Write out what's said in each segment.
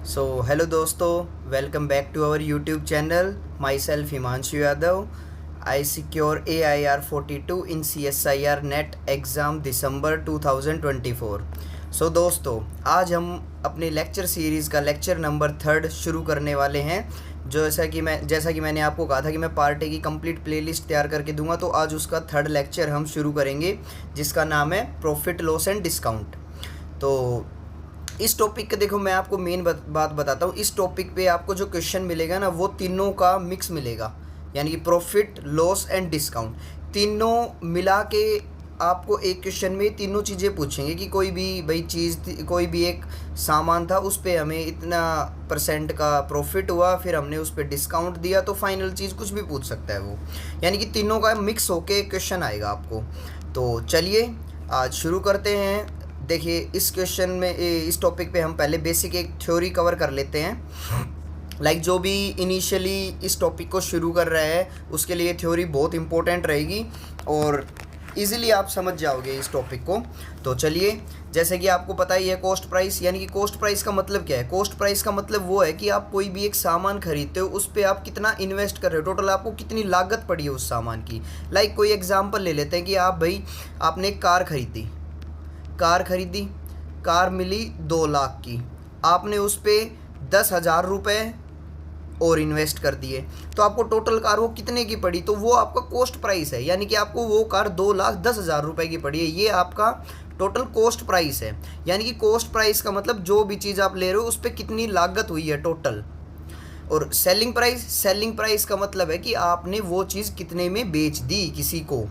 Hello दोस्तों, welcome back to our YouTube channel. Myself Himanshu Yadav. I secure AIR 42 in CSIR NET exam December 2024। दोस्तों, आज हम अपने lecture series का lecture number 3 शुरू करने वाले हैं। जैसा कि मैंने आपको कहा था कि मैं पार्ट ए की कंप्लीट प्लेलिस्ट तैयार करके दूंगा, तो आज उसका 3rd लेक्चर हम शुरू करेंगे, जिसका नाम है प्रॉफिट, लॉस एंड डिस्काउंट। तो इस टॉपिक का देखो, मैं आपको मेन बात बताता हूँ। इस टॉपिक पे आपको जो क्वेश्चन मिलेगा ना, वो तीनों का मिक्स मिलेगा, यानी कि प्रॉफिट, लॉस एंड डिस्काउंट तीनों मिला के आपको एक क्वेश्चन में तीनों चीज़ें पूछेंगे कि कोई भी चीज़, कोई भी एक सामान था, उस पर हमें इतना % का प्रॉफिट हुआ, फिर हमने उस पर डिस्काउंट दिया, तो फाइनल चीज़ कुछ भी पूछ सकता है वो, यानी कि तीनों का मिक्स होके क्वेश्चन आएगा आपको। तो चलिए आज शुरू करते हैं। देखिए, इस टॉपिक पे हम पहले बेसिक एक थ्योरी कवर कर लेते हैं। जो भी इनिशियली इस टॉपिक को शुरू कर रहे हैं, उसके लिए थ्योरी बहुत इंपॉर्टेंट रहेगी और इजीली आप समझ जाओगे इस टॉपिक को। तो चलिए, जैसे कि आपको पता ही है, कॉस्ट प्राइस, यानी कि कॉस्ट प्राइस का मतलब क्या है। कॉस्ट प्राइस का मतलब वो है कि आप कोई भी एक सामान खरीदते हो, उस पर आप कितना इन्वेस्ट कर रहे हो, टोटल आपको कितनी लागत पड़ी है उस सामान की। कोई एग्जाम्पल ले लेते हैं कि आपने एक कार खरीदी, कार मिली 2 लाख की, आपने उस पर 10,000 रुपये और इन्वेस्ट कर दिए, तो आपको टोटल कार वो कितने की पड़ी, तो वो आपका कॉस्ट प्राइस है, यानी कि आपको वो कार 2,10,000 रुपये की पड़ी है। ये आपका टोटल कॉस्ट प्राइस है, यानी कि कॉस्ट प्राइस का मतलब जो भी चीज़ आप ले रहे हो उस पर कितनी लागत हुई है टोटल। और सेलिंग प्राइस का मतलब है कि आपने वो चीज़ कितने में बेच दी किसी को,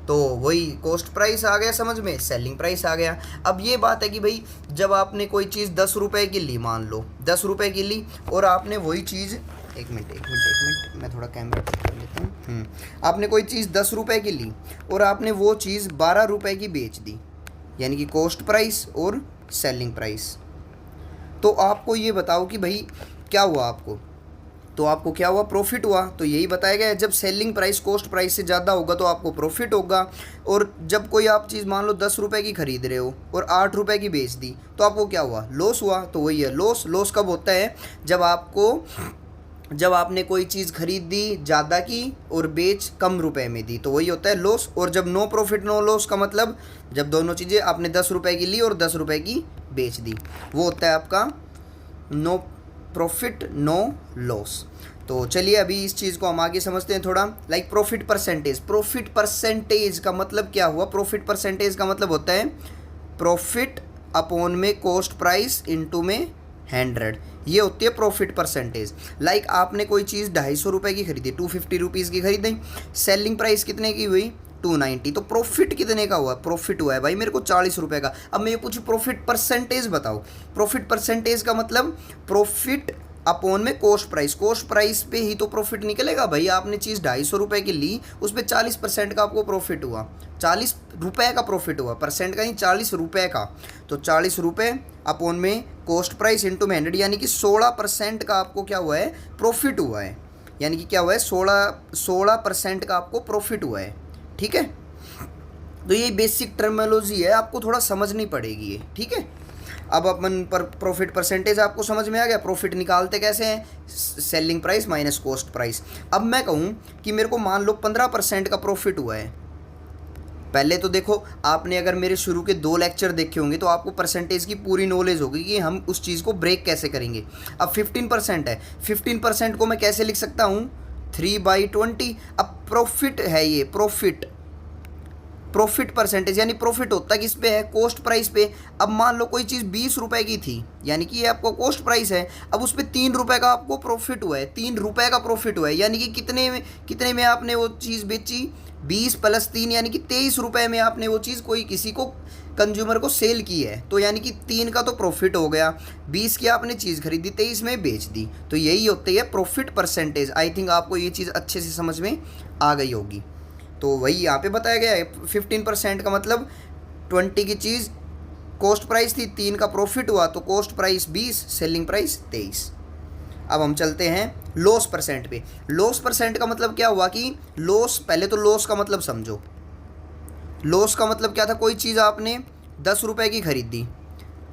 तो वही कॉस्ट प्राइस आ गया समझ में, सेलिंग प्राइस आ गया। अब ये बात है कि भाई, जब आपने कोई चीज़ 10 रुपये की ली, मान लो 10 रुपये की ली, और आपने वही चीज़, एक मिनट, मैं थोड़ा कैमरा ठीक कर लेता हूँ। आपने कोई चीज़ 10 रुपये की ली और आपने वो चीज़ 12 रुपये की बेच दी, यानी कि कॉस्ट प्राइस और सेलिंग प्राइस। तो आपको ये बताओ कि भाई क्या हुआ आपको, तो आपको क्या हुआ, प्रॉफिट हुआ। तो यही बताया गया है, जब सेलिंग प्राइस कॉस्ट प्राइस से ज़्यादा होगा तो आपको प्रॉफिट होगा। और जब कोई आप चीज़ मान लो 10 रुपये की खरीद रहे हो और 8 रुपये की बेच दी, तो आपको क्या हुआ, लॉस हुआ। तो वही है लॉस कब होता है, जब आपने कोई चीज़ खरीद दी ज़्यादा की और बेच कम रुपए में दी, तो वही होता है लॉस। और जब नो प्रॉफिट नो लॉस का मतलब, जब दोनों चीज़ें आपने 10 रुपये की ली और 10 रुपये की बेच दी, वो होता है आपका नो प्रॉफिट नो लॉस। तो चलिए अभी इस चीज़ को हम आगे समझते हैं थोड़ा। प्रॉफिट परसेंटेज का मतलब क्या हुआ। प्रॉफिट परसेंटेज का मतलब होता है प्रॉफिट अपॉन में कॉस्ट प्राइस इनटू में 100, ये होती है प्रॉफिट परसेंटेज। आपने कोई चीज़ 250 रुपये की खरीदी, 250 रुपीज़ की खरीदी, सेलिंग प्राइस कितने की हुई, 290, तो प्रॉफिट कितने का हुआ, प्रॉफिट हुआ है भाई मेरे को 40 रुपये का। अब मैं ये पूछूँ प्रॉफिट परसेंटेज बताओ, प्रॉफिट परसेंटेज का मतलब प्रॉफिट अपॉन में कॉस्ट प्राइस पे ही तो प्रॉफिट निकलेगा भाई। आपने चीज़ 250 रुपये की ली, उस पर 40% का आपको प्रॉफिट हुआ, 40 रुपये का प्रॉफिट हुआ, परसेंट का नहीं, 40 रुपये का। तो 40 रुपये अपॉन में कॉस्ट प्राइस इंटू में 100, यानी कि 16% का आपको क्या हुआ है, प्रॉफिट हुआ है। यानी कि क्या हुआ है, 16% का आपको प्रॉफिट हुआ है। ठीक है, तो ये बेसिक टर्मिनोलॉजी है, आपको थोड़ा समझनी पड़ेगी ये। ठीक है, अब अपन पर प्रॉफिट परसेंटेज आपको समझ में आ गया। प्रॉफिट निकालते कैसे हैं, selling price minus cost price. अब मैं कहूँ कि मेरे को मान लो 15% का प्रॉफिट हुआ है। पहले तो देखो, आपने अगर मेरे शुरू के 2 लेक्चर देखे होंगे तो आपको परसेंटेज की पूरी नॉलेज होगी कि हम उस चीज़ को ब्रेक कैसे करेंगे। अब 15% है, 15% को मैं कैसे लिख सकता हूँ, 3/20। अब प्रॉफिट है, ये प्रॉफिट परसेंटेज, यानी प्रॉफिट होता किस पे है, कॉस्ट प्राइस पे। अब मान लो कोई चीज़ 20 रुपये की थी, यानी कि ये आपको कॉस्ट प्राइस है। अब उस पर 3 रुपये का आपको प्रॉफिट हुआ है, 3 रुपये का प्रॉफिट हुआ है, यानी कि कितने में आपने वो चीज़ बेची, 20 + 3, यानी कि 23 रुपये में आपने वो चीज़ किसी को कंज्यूमर को सेल की है। तो यानी कि 3 का तो प्रॉफिट हो गया, 20 की आपने चीज़ खरीदी, 23 में बेच दी। तो यही होती है प्रॉफिट परसेंटेज। आई थिंक आपको ये चीज़ अच्छे से समझ में आ गई होगी। तो वही यहाँ पे बताया गया है, 15% का मतलब 20 की चीज़ कॉस्ट प्राइस थी, 3 का प्रॉफिट हुआ, तो कॉस्ट प्राइस 20, सेलिंग प्राइस 23। अब हम चलते हैं लॉस परसेंट पे। लॉस परसेंट का मतलब क्या हुआ कि लॉस, पहले तो लॉस का मतलब समझो। लॉस का मतलब क्या था, कोई चीज़ आपने 10 रुपये की खरीदी,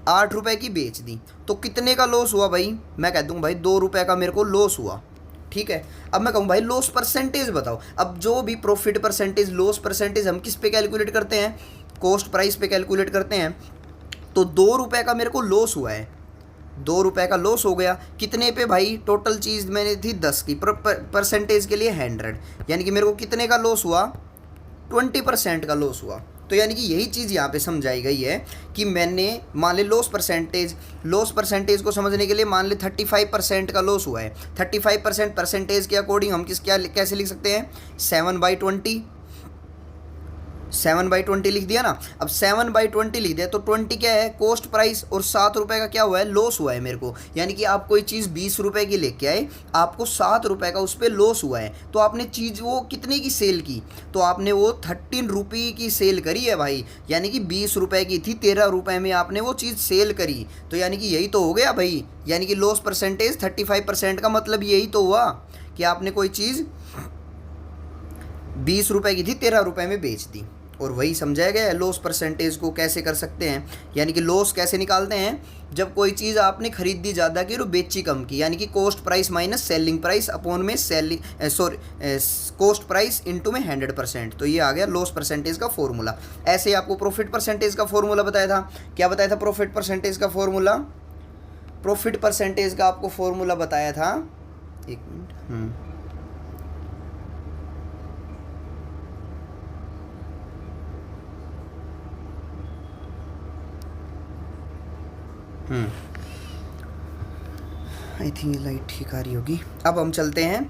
8 रुपए की बेच दी, तो कितने का लॉस हुआ भाई? मैं कह दूँ भाई 2 रुपए का मेरे को लॉस हुआ। ठीक है, अब मैं कहूँ भाई लॉस परसेंटेज बताओ। अब जो भी प्रॉफिट परसेंटेज, लॉस परसेंटेज हम किस पे कैलकुलेट करते हैं? कॉस्ट प्राइस पे कैलकुलेट करते हैं। तो 2 रुपए का मेरे को लॉस हुआ है, 2 रुपए का लॉस हो गया। कितने पे भाई? टोटल चीज़ मैंने थी 10 की, परसेंटेज के लिए 100, यानी कि मेरे को कितने का लॉस हुआ? 20% का लॉस हुआ। तो यानी कि यही चीज़ यहाँ पे समझाई गई है कि मैंने मान ले लॉस परसेंटेज को समझने के लिए मान ले 35% का लॉस हुआ है। 35% परसेंटेज के अकॉर्डिंग हम कैसे लिख सकते हैं? 7/20, 7/20 लिख दिया ना। अब 7/20 लिख दिया तो 20 क्या है? कॉस्ट प्राइस, और 7 रुपये का क्या हुआ है? लॉस हुआ है मेरे को। यानी कि आप कोई चीज़ 20 रुपये की लेके आए, आपको 7 रुपये का उस पर लॉस हुआ है, तो आपने चीज़ वो कितने की सेल की? तो आपने वो 13 रुपये की सेल करी है भाई, यानी कि 20 रुपये की थी, 13 रुपये में आपने वो चीज़ सेल करी। तो यानी कि यही तो हो गया भाई, यानी कि लॉस परसेंटेज 35% का मतलब यही तो हुआ कि आपने कोई चीज़ 20 रुपये की थी, 13 रुपये में बेच दी। और वही समझाया गया है लॉस परसेंटेज को कैसे कर सकते हैं, यानी कि लॉस कैसे निकालते हैं? जब कोई चीज़ आपने खरीदी ज़्यादा की और बेची कम की, यानी कि cost price minus selling price upon में कॉस्ट प्राइस इंटू में 100%। तो ये आ गया लॉस परसेंटेज का फॉर्मूला। ऐसे ही आपको प्रॉफिट परसेंटेज का फॉर्मूला बताया था। क्या बताया था प्रॉफिट परसेंटेज का फॉर्मूला? प्रॉफिट परसेंटेज का आपको फॉर्मूला बताया था, एक मिनट, आई थिंक ये लाइट ठीक आ रही होगी। अब हम चलते हैं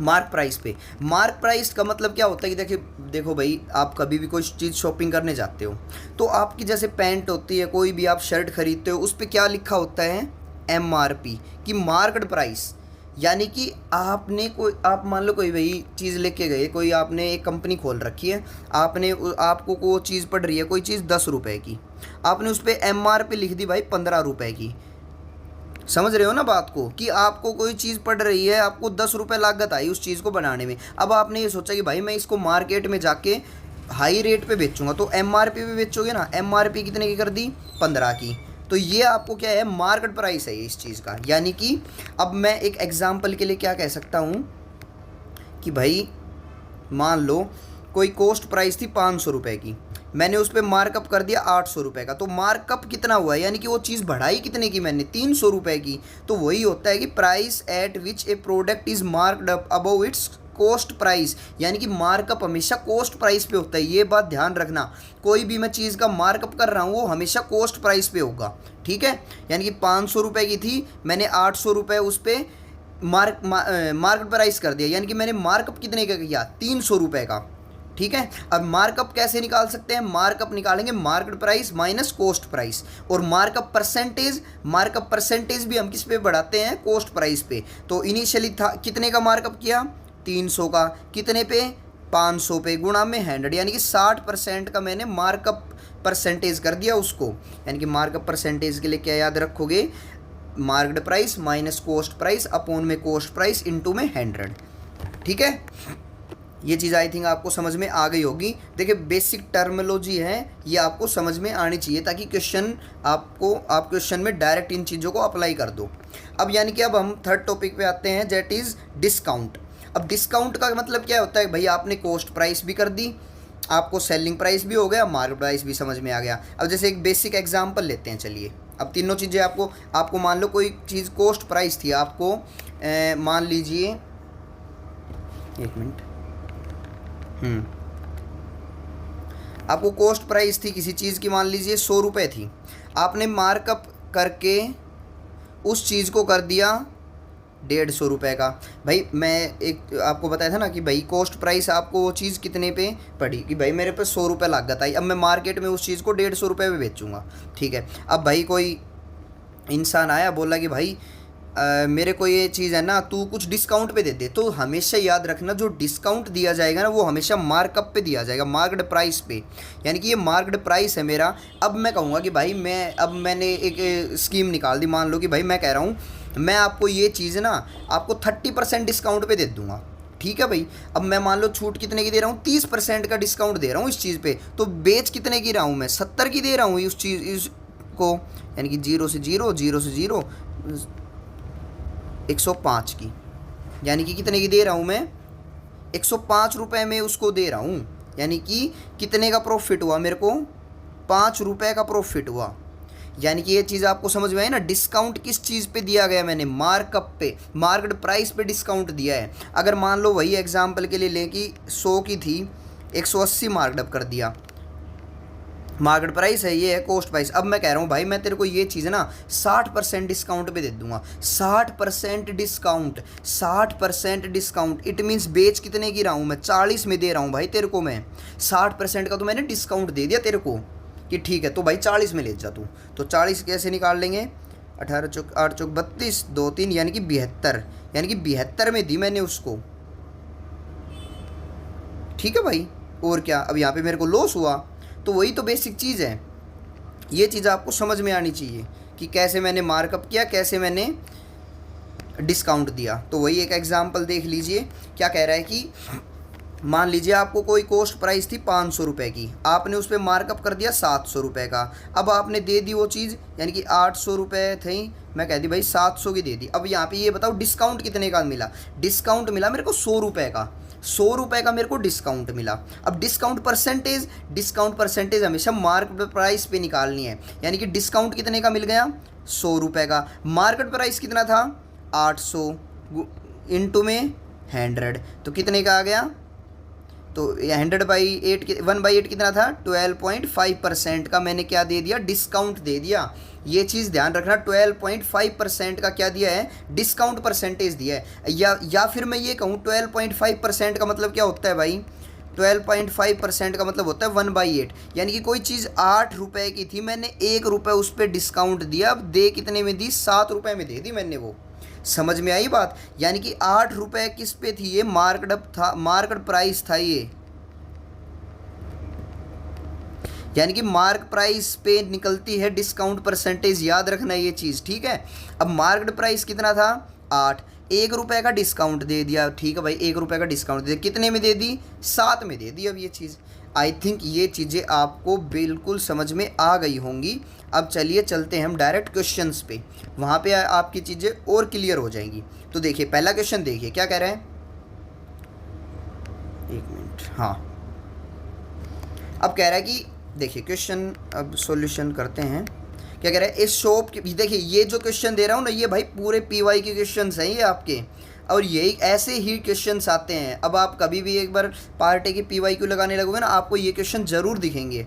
मार्क प्राइस पे। मार्क प्राइस का मतलब क्या होता है कि देखो भाई, आप कभी भी कोई चीज़ शॉपिंग करने जाते हो तो आपकी जैसे पैंट होती है, कोई भी आप शर्ट खरीदते हो, उस पर क्या लिखा होता है? MRP की मार्केट प्राइस। यानी कि आप मान लो कोई भाई चीज़ लेके गए, कोई आपने एक कंपनी खोल रखी है, आपको वो चीज़ पड़ रही है कोई चीज़ 10 रुपये की, आपने उस पर MRP लिख दी भाई 15 रुपये की। समझ रहे हो ना बात को, कि आपको कोई चीज़ पड़ रही है, आपको 10 रुपये लागत आई उस चीज़ को बनाने में। अब आपने ये सोचा कि भाई मैं इसको मार्केट में जाके हाई रेट पे बेचूंगा, तो MRP पे बेचोगे ना। MRP कितने की कर दी? 15 की। तो ये आपको क्या है? मार्केट प्राइस है इस चीज़ का। यानी कि अब मैं एक एग्जांपल के लिए क्या कह सकता हूँ कि भाई मान लो कोई कॉस्ट प्राइस थी 500 रुपये की, मैंने उस पर मार्कअप कर दिया 800 रुपये का, तो मार्कअप कितना हुआ? यानी कि वो चीज़ बढ़ाई कितने की मैंने? 300 रुपये की। तो वही होता है कि price at which A product is marked up above it's cost price, यानी कि मार्कअप हमेशा कॉस्ट प्राइस पे होता है। ये बात ध्यान रखना, कोई भी मैं चीज़ का मार्कअप कर रहा हूँ वो हमेशा कॉस्ट प्राइस पे होगा। ठीक है, यानी कि 500 रुपये की थी, मैंने 800 रुपये उस पर मार्केट प्राइस कर दिया, यानी कि मैंने मार्कअप कितने का किया? 300 रुपये का। ठीक है, अब मार्कअप कैसे निकाल सकते हैं? मार्कअप निकालेंगे market price minus cost price. और मार्कअप परसेंटेज भी हम किस पे बढ़ाते हैं? कॉस्ट प्राइस पे। तो इनिशियली था कितने का मार्कअप किया? 300 का। कितने पे? 500 पे, गुणा में 100, यानी कि 60% का मैंने मार्कअप परसेंटेज कर दिया उसको। यानी कि मार्कअप परसेंटेज के लिए क्या याद रखोगे? Market price minus cost price upon में कॉस्ट प्राइस इंटू में 100। ठीक है, ये चीज़ आई थिंक आपको समझ में आ गई होगी। देखिए बेसिक टर्मिनोलॉजी है, ये आपको समझ में आनी चाहिए ताकि आप क्वेश्चन में डायरेक्ट इन चीज़ों को अप्लाई कर दो। अब यानी कि अब हम थर्ड टॉपिक पे आते हैं, दैट इज़ डिस्काउंट। अब डिस्काउंट का मतलब क्या होता है भाई? आपने कॉस्ट प्राइस भी कर दी, आपको सेलिंग प्राइस भी हो गया, मार्केट प्राइस भी समझ में आ गया। अब जैसे एक बेसिक एग्जाम्पल लेते हैं, चलिए। अब तीनों चीज़ें आपको मान लो कोई चीज़ कॉस्ट प्राइस थी, आपको मान लीजिए, एक मिनट, आपको कॉस्ट प्राइस थी किसी चीज़ की, मान लीजिए 100 रुपये थी, आपने मार्कअप करके उस चीज़ को कर दिया 150 रुपये का। भाई मैं एक आपको बताया था ना कि भाई कॉस्ट प्राइस आपको वो चीज़ कितने पे पड़ी, कि भाई मेरे पे 100 रुपये लागत आई, अब मैं मार्केट में उस चीज़ को 150 रुपये में बेचूंगा। ठीक है, अब भाई कोई इंसान आया, बोला कि भाई मेरे को ये चीज़ है ना, तू कुछ डिस्काउंट पे दे दे। तो हमेशा याद रखना, जो डिस्काउंट दिया जाएगा ना वो हमेशा मार्कअप पे दिया जाएगा, मार्केट प्राइस पे। यानी कि ये मार्केट प्राइस है मेरा। अब मैं कहूँगा कि भाई मैंने एक स्कीम निकाल दी, मान लो कि भाई मैं कह रहा हूँ मैं आपको ये चीज़ ना आपको 30% डिस्काउंट पे दे दूँगा। ठीक है भाई, अब मैं मान लो छूट कितने की दे रहा हूँ? 30% का डिस्काउंट दे रहा हूँ इस चीज़ पे। तो बेच कितने की रहा हूँ मैं? 70 की दे रहा हूँ को, यानी कि 0 से 0, 0 से 0, 105 की, यानी कि कितने की दे रहा हूँ मैं, 105 रुपये में उसको दे रहा हूँ। यानी कि कितने का प्रॉफिट हुआ मेरे को, 5 रुपये का प्रॉफिट हुआ। यानी कि ये चीज़ आपको समझ में आई ना। डिस्काउंट किस चीज़ पे दिया गया, मैंने मार्कअप पे, मार्केट प्राइस पे डिस्काउंट दिया है। अगर मान लो वही एग्जांपल के लिए लें कि 100 की थी, 180 मार्कअप कर दिया, मार्केट प्राइस है, ये है कॉस्ट प्राइस। अब मैं कह रहा हूँ भाई मैं तेरे को ये चीज़ ना 60% डिस्काउंट पे दे दूंगा। 60% डिस्काउंट, 60% डिस्काउंट, इट मीन्स बेच कितने की रहा हूँ मैं, 40 में दे रहा हूँ भाई तेरे को मैं। 60% का तो मैंने डिस्काउंट दे दिया तेरे को कि ठीक है तो भाई 40 में ले जा तू। तो 40 कैसे निकाल लेंगे, 18 चौक 8 चौक 32, 2 3, यानी कि 72, यानी कि 72 में दी मैंने उसको। ठीक है भाई, और क्या, अब यहाँ पे मेरे को लॉस हुआ। तो वही तो बेसिक चीज़ है, ये चीज़ आपको समझ में आनी चाहिए कि कैसे मैंने मार्कअप किया, कैसे मैंने डिस्काउंट दिया। तो वही एक एग्जांपल देख लीजिए, क्या कह रहा है कि मान लीजिए आपको कोई कॉस्ट प्राइस थी 500 रुपये की, आपने उस पर मार्कअप कर दिया 700 रुपये का। अब आपने दे दी वो चीज़, यानी कि 800 रुपये थी, मैं कह दी भाई 700 की दे दी। अब यहाँ पे ये बताओ डिस्काउंट कितने का मिला, डिस्काउंट मिला मेरे को 100 रुपये का, 100 रुपये का मेरे को डिस्काउंट मिला। अब डिस्काउंट परसेंटेज, डिस्काउंट परसेंटेज हमेशा मार्केट प्राइस पे निकालनी है, यानी कि डिस्काउंट कितने का मिल गया, 100 रुपये का। मार्केट प्राइस कितना था, 800, इंटू में 100, तो कितने का आ गया, तो 100/8 1/8 कितना था, 12.5% का मैंने क्या दे दिया, डिस्काउंट दे दिया। ये चीज़ ध्यान रखना, 12.5% का क्या दिया है, डिस्काउंट परसेंटेज दिया है। या फिर मैं ये कहूँ 12.5% का मतलब क्या होता है भाई, 12.5% का मतलब होता है 1/8, यानी कि कोई चीज़ 8 रुपये की थी, मैंने 1 रुपये उस पर डिस्काउंट दिया, अब दे कितने में दी, 7 रुपये में दे दी मैंने वो। समझ में आई बात, यानी कि 8 रुपये किस पे थी, ये मार्केट था, मार्केट प्राइस था ये, यानी कि मार्क प्राइस पे निकलती है डिस्काउंट परसेंटेज, याद रखना ये चीज़, ठीक है। अब मार्केट प्राइस कितना था, 8, 1 रुपये का डिस्काउंट दे दिया, ठीक है भाई 1 रुपये का डिस्काउंट दे दिया, कितने में दे दी, 7 में दे दी। अब ये चीज़ आई थिंक ये चीज़ें आपको बिल्कुल समझ में आ गई होंगी। अब चलिए चलते हैं हम डायरेक्ट क्वेश्चंस पे, वहाँ पे आपकी चीज़ें और क्लियर हो जाएंगी। तो देखिए पहला क्वेश्चन देखिए क्या कह रहे हैं, 1 मिनट, हाँ। अब कह रहा है कि देखिए क्वेश्चन, अब सॉल्यूशन करते हैं। क्या कह रहा है, इस शॉप की, देखिए ये जो क्वेश्चन दे रहा हूँ ना, ये भाई पूरे पीवाई के क्वेश्चंस हैं ये आपके, और यही ऐसे ही क्वेश्चंस आते हैं। अब आप कभी भी एक बार पार्ट ए की PYQ लगाने लगोगे ना, आपको ये क्वेश्चन ज़रूर दिखेंगे,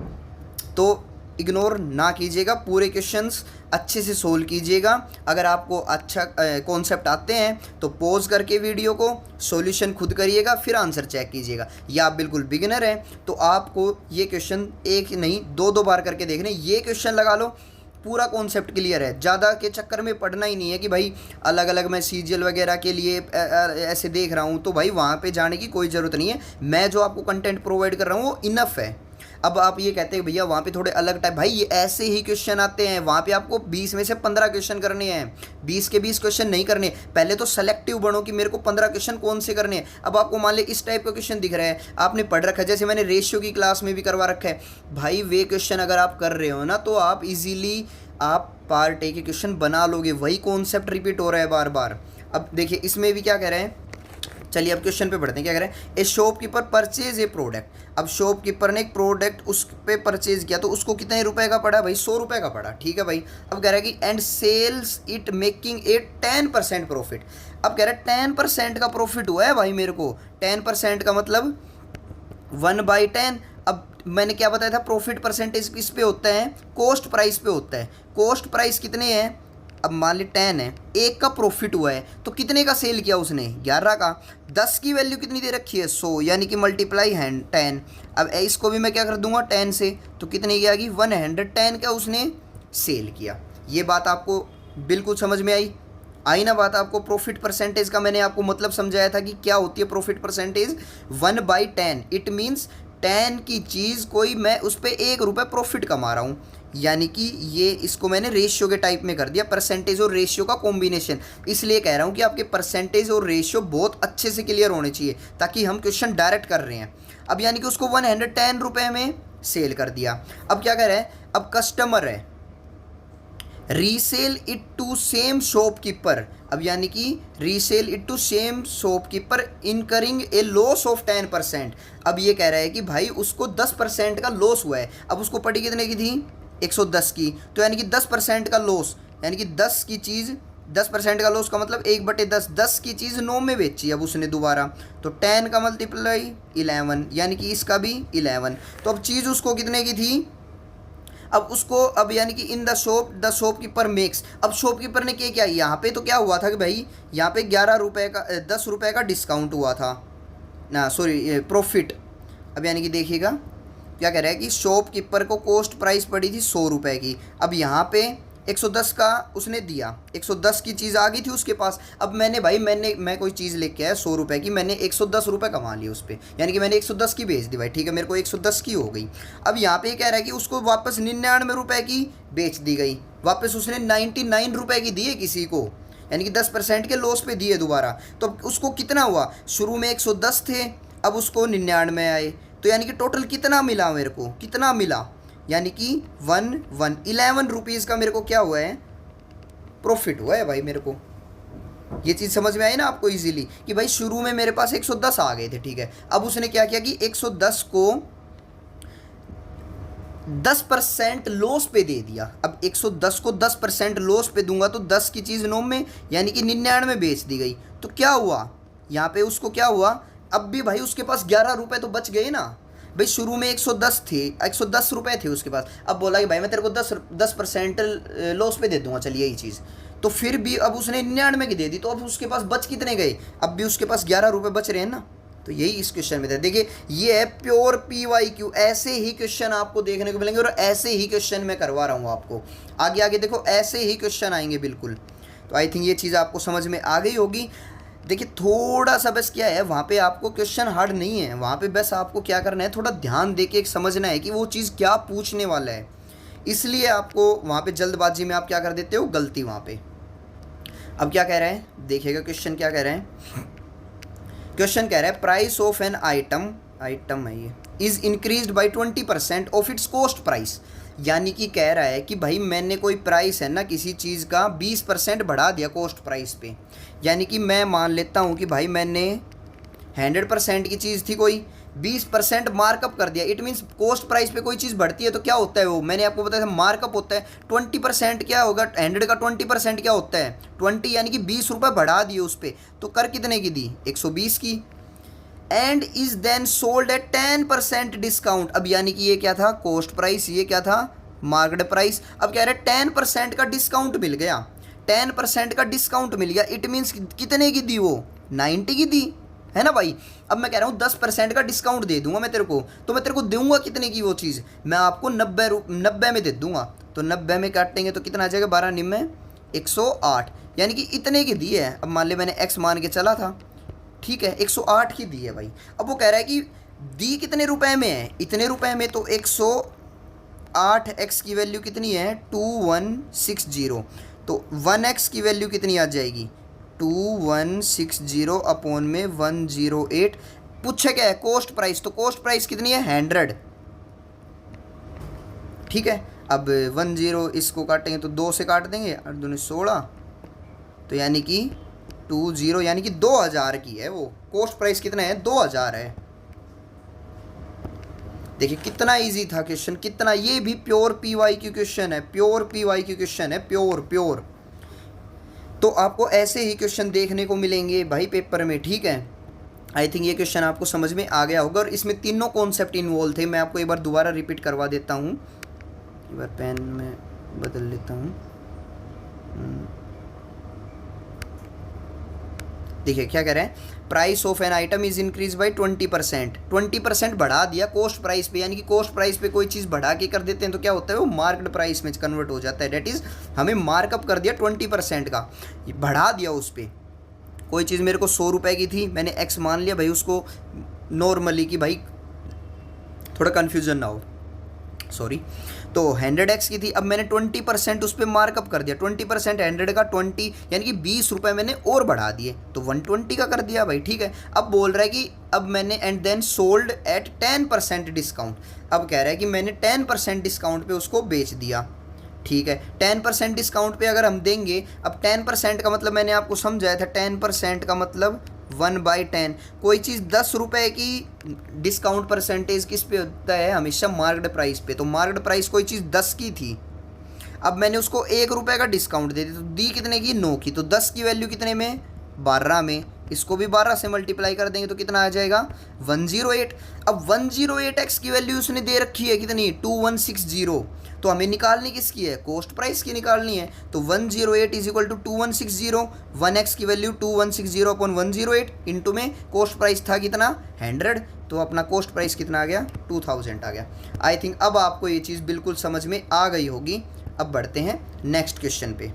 तो इग्नोर ना कीजिएगा, पूरे क्वेश्चंस अच्छे से सोल्व कीजिएगा। अगर आपको अच्छा कॉन्सेप्ट आते हैं तो पॉज करके वीडियो को सॉल्यूशन खुद करिएगा, फिर आंसर चेक कीजिएगा। या आप बिल्कुल बिगिनर हैं तो आपको ये क्वेश्चन एक नहीं 2 बार करके देखने, ये क्वेश्चन लगा लो, पूरा कॉन्सेप्ट क्लियर है। ज़्यादा के चक्कर में पढ़ना ही नहीं है कि भाई अलग अलग मैं सीजीएल वगैरह के लिए ऐसे देख रहा हूँ, तो भाई वहाँ पे जाने की कोई ज़रूरत नहीं है। मैं जो आपको कंटेंट प्रोवाइड कर रहा हूँ वो इनफ है। अब आप ये कहते हैं भैया वहाँ पे थोड़े अलग टाइप, भाई ये ऐसे ही क्वेश्चन आते हैं, वहाँ पे आपको 20 में से 15 क्वेश्चन करने हैं, 20 के 20 क्वेश्चन नहीं करने। पहले तो सेलेक्टिव बनो कि मेरे को 15 क्वेश्चन कौन से करने हैं। अब आपको मान ली इस टाइप का क्वेश्चन दिख रहा है, आपने पढ़ रखा है, जैसे मैंने रेशियो की क्लास में भी करवा रखा है, भाई वे क्वेश्चन अगर आप कर रहे हो ना तो आप इजीली आप पार्ट ए के क्वेश्चन बना लोगे, वही कॉन्सेप्ट रिपीट हो रहा है बार बार। अब देखिए इसमें भी क्या कह रहे हैं, चलिए अब क्वेश्चन पे पढ़ते हैं। क्या कह रहे हैं, ए शॉपकीपर परचेज ए प्रोडक्ट। अब शॉपकीपर ने एक प्रोडक्ट उस पे परचेज किया, तो उसको कितने रुपए का पड़ा भाई, 100 रुपये का पड़ा, ठीक है भाई। अब कह रहा है कि and sells it making a 10% profit. अब कह रहा है 10% का प्रॉफिट हुआ है भाई मेरे को, 10% का मतलब 1/10। अब मैंने क्या बताया था, प्रॉफिट परसेंटेज किस पे होता है, कॉस्ट प्राइस पे होता है। कॉस्ट प्राइस कितने हैं, अब मान ली 10 है, 1 का प्रॉफिट हुआ है, तो कितने का सेल किया उसने, 11 का। 10 की वैल्यू कितनी दे रखी है, 100, यानी कि मल्टीप्लाई 10। अब इसको भी मैं क्या कर दूंगा 10 से, तो कितने की आ गई, 110 का उसने सेल किया। ये बात आपको बिल्कुल समझ में आई ना बात आपको। प्रॉफिट परसेंटेज का मैंने आपको मतलब समझाया था कि क्या होती है प्रॉफिट परसेंटेज, 1/10। इट मीन्स 10 की चीज़ कोई मैं उस पर 1 रुपये प्रॉफिट कमा रहा हूँ, यानी कि ये इसको मैंने रेशियो के टाइप में कर दिया, परसेंटेज और रेशियो का कॉम्बिनेशन। इसलिए कह रहा हूँ कि आपके परसेंटेज और रेशियो बहुत अच्छे से क्लियर होने चाहिए, ताकि हम क्वेश्चन डायरेक्ट कर रहे हैं। अब यानी कि उसको 110 रुपये में सेल कर दिया। अब क्या कह रहे हैं, अब कस्टमर है, resell it to same shopkeeper, अब यानी कि resell it to same shopkeeper incurring a loss of 10%। अब ये कह रहा है कि भाई उसको 10% का लॉस हुआ है। अब उसको पड़ी कितने की थी, 110 की, तो यानी कि 10% का लॉस, यानी कि 10 की चीज़, 10% का लॉस का मतलब 1/10, 10 की चीज़ 9 में बेची अब उसने दोबारा, तो 10 का मल्टीप्लाई 11, यानी कि इसका भी 11। तो अब चीज़ उसको कितने की थी, अब उसको, अब यानी कि इन द शॉपकीपर मेक्स, अब शॉपकीपर ने क्या किया, यहाँ पे तो क्या हुआ था कि भाई यहाँ पे 11 रुपये का 10 रुपये का डिस्काउंट हुआ था ना, सॉरी प्रॉफिट। अब यानी कि देखिएगा क्या कह रहा है कि शॉपकीपर को कॉस्ट प्राइस पड़ी थी 100 रुपये की, अब यहाँ पे 110 का उसने दिया, 110 की चीज़ आ गई थी उसके पास। अब मैं कोई चीज़ लेके आया 100 रुपये की, मैंने 110 रुपये कमा लिए उस पर, यानी कि मैंने 110 की बेच दी भाई, ठीक है, मेरे को 110 की हो गई। अब यहाँ पे कह रहा है कि उसको वापस 99 रुपये की बेच दी गई, वापस उसने 99 रुपये की दिए किसी को, यानी कि 10% के लॉस पे दिए दोबारा। तो उसको कितना हुआ, शुरू में 110 थे, अब उसको 99 आए, तो यानी कि टोटल कितना मिला मेरे को, कितना मिला, यानी कि 11 रुपीज़ का मेरे को क्या हुआ है, प्रॉफिट हुआ है भाई मेरे को। ये चीज़ समझ में आई ना आपको इजीली, कि भाई शुरू में मेरे पास 110 आ गए थे, ठीक है, अब उसने क्या किया कि 110 को 10% लॉस पे दे दिया। अब 110 को 10% लॉस पे दूंगा तो 10 की चीज़ 9 में, यानी कि 99 में बेच दी गई, तो क्या हुआ यहाँ पे उसको क्या हुआ, अब भी भाई उसके पास 11 रुपये तो बच गए ना भाई। शुरू में 110 थे, 110 रुपये थे उसके पास, अब बोला कि भाई मैं तेरे को 10% लॉस पे दे दूंगा, चलिए यही चीज़, तो फिर भी अब उसने 99 की दे दी, तो अब उसके पास बच कितने गए, अब भी उसके पास 11 रुपये बच रहे हैं ना। तो यही इस क्वेश्चन में था। देखिए ये है प्योर PYQ, ऐसे ही क्वेश्चन आपको देखने को मिलेंगे और ऐसे ही क्वेश्चन मैं करवा रहा हूँ आपको, आगे आगे देखो ऐसे ही क्वेश्चन आएंगे बिल्कुल। तो आई थिंक ये चीज़ आपको समझ में आ गई होगी। देखिए थोड़ा सा बस क्या है, वहाँ पे आपको क्वेश्चन हार्ड नहीं है, वहाँ पे बस आपको क्या करना है, थोड़ा ध्यान दे के एक समझना है कि वो चीज़ क्या पूछने वाला है, इसलिए आपको वहाँ पे जल्दबाजी में आप क्या कर देते हो, गलती वहाँ पे। अब क्या कह रहे हैं, देखिएगा क्वेश्चन क्या कह रहे हैं। क्वेश्चन कह रहा है प्राइस ऑफ एन आइटम है ये, is increased by 20% of its cost price, यानी कि कह रहा है कि भाई मैंने कोई प्राइस है ना किसी चीज़ का 20% बढ़ा दिया कॉस्ट प्राइस पे, यानी कि मैं मान लेता हूँ कि भाई मैंने 100% की चीज़ थी कोई, 20% मार्कअप कर दिया। इट मीन्स कॉस्ट प्राइस पे कोई चीज़ बढ़ती है तो क्या होता है, वो मैंने आपको बताया था मार्कअप होता है। 20% क्या होगा, 100 का 20% क्या होता है 20, यानी कि 20 रुपये बढ़ा दिए उस पर, तो कर कितने की दी, 120 की। And is then sold at 10% discount, अब यानी कि ये क्या था, कॉस्ट प्राइस, ये क्या था, मार्केट प्राइस। अब कह रहे 10% का डिस्काउंट मिल गया, 10% का डिस्काउंट मिल गया, इट मीन्स कितने की दी वो, 90 की दी है ना भाई। अब मैं कह रहा हूँ 10% का डिस्काउंट दे दूंगा मैं तेरे को, तो मैं तेरे को दूंगा कितने की वो चीज़, मैं आपको 90 में दे दूंगा, तो 90 में काटेंगे तो कितना आ जाएगा, 12 निम्न 108, यानी कि इतने की दी है। अब मान ले मैंने x मान के चला था, ठीक है, 108 की दी है भाई। अब वो कह रहा है कि दी कितने रुपए में है, इतने रुपए में, तो 108 x की वैल्यू कितनी है 2160, तो 1x की वैल्यू कितनी आ जाएगी 2160 अपॉन में 108। पूछे क्या है, कॉस्ट प्राइस, तो कॉस्ट प्राइस कितनी है 100, ठीक है। अब 10 इसको काटेंगे तो 2 से काट देंगे, 8 दूनी 16, तो यानी कि 20, यानी कि 2000 की है वो, कॉस्ट प्राइस कितना है 2000 है। देखिए कितना इजी था क्वेश्चन, कितना, ये भी प्योर PYQ क्वेश्चन है, प्योर PYQ क्वेश्चन है, प्योर। तो आपको ऐसे ही क्वेश्चन देखने को मिलेंगे भाई पेपर में, ठीक है। आई थिंक ये क्वेश्चन आपको समझ में आ गया होगा, और इसमें तीनों कॉन्सेप्ट इन्वॉल्व थे। मैं आपको एक बार दोबारा रिपीट करवा देता हूँ, एक बार पेन में बदल लेता हूँ। देखिए क्या कह रहे हैं, price of an item is increase by 20% बढ़ा दिया कॉस्ट प्राइस पे, यानी कि कॉस्ट प्राइस पे कोई चीज़ बढ़ा के कर देते हैं तो क्या होता है, वो मार्केट प्राइस में कन्वर्ट हो जाता है। डेट इज़ हमें मार्कअप कर दिया 20% का, बढ़ा दिया उस पर। कोई चीज़ मेरे को 100 रुपये की थी, मैंने x मान लिया भाई उसको नॉर्मली, कि भाई थोड़ा कन्फ्यूजन ना हो, सॉरी, तो 100x की थी, अब मैंने 20% उस पर मार्कअप कर दिया, 20% 100 का 20, यानी कि 20 रुपये मैंने और बढ़ा दिए, तो 120 का कर दिया भाई, ठीक है। अब बोल रहा है कि अब मैंने and then sold at 10% discount, अब कह रहा है कि मैंने 10% डिस्काउंट पे उसको बेच दिया, ठीक है। 10% डिस्काउंट पे अगर हम देंगे, अब 10% का मतलब मैंने आपको समझाया था, 10% का मतलब 1/10। कोई चीज़ 10 रुपये की डिस्काउंट परसेंटेज किस पे होता है? हमेशा मार्क्ड प्राइस पे। तो मार्क्ड प्राइस कोई चीज़ 10 की थी, अब मैंने उसको 1 रुपये का डिस्काउंट दे दिया, तो दी कितने की? 9 की। तो 10 की वैल्यू कितने में? 12 में। इसको भी 12 से मल्टीप्लाई कर देंगे तो कितना आ जाएगा? 108। अब 108x की वैल्यू उसने दे रखी है कितनी? 2160। तो हमें निकालनी किसकी है? कॉस्ट प्राइस की निकालनी है। तो 108 इज इक्वल टू 2160। 1x की वैल्यू 2160 अपॉन 108 इंटू में कॉस्ट प्राइस था कितना? 100। तो अपना कॉस्ट प्राइस कितना आ गया? 2000 आ गया। आई थिंक अब आपको ये चीज़ बिल्कुल समझ में आ गई होगी। अब बढ़ते हैं नेक्स्ट क्वेश्चन पे।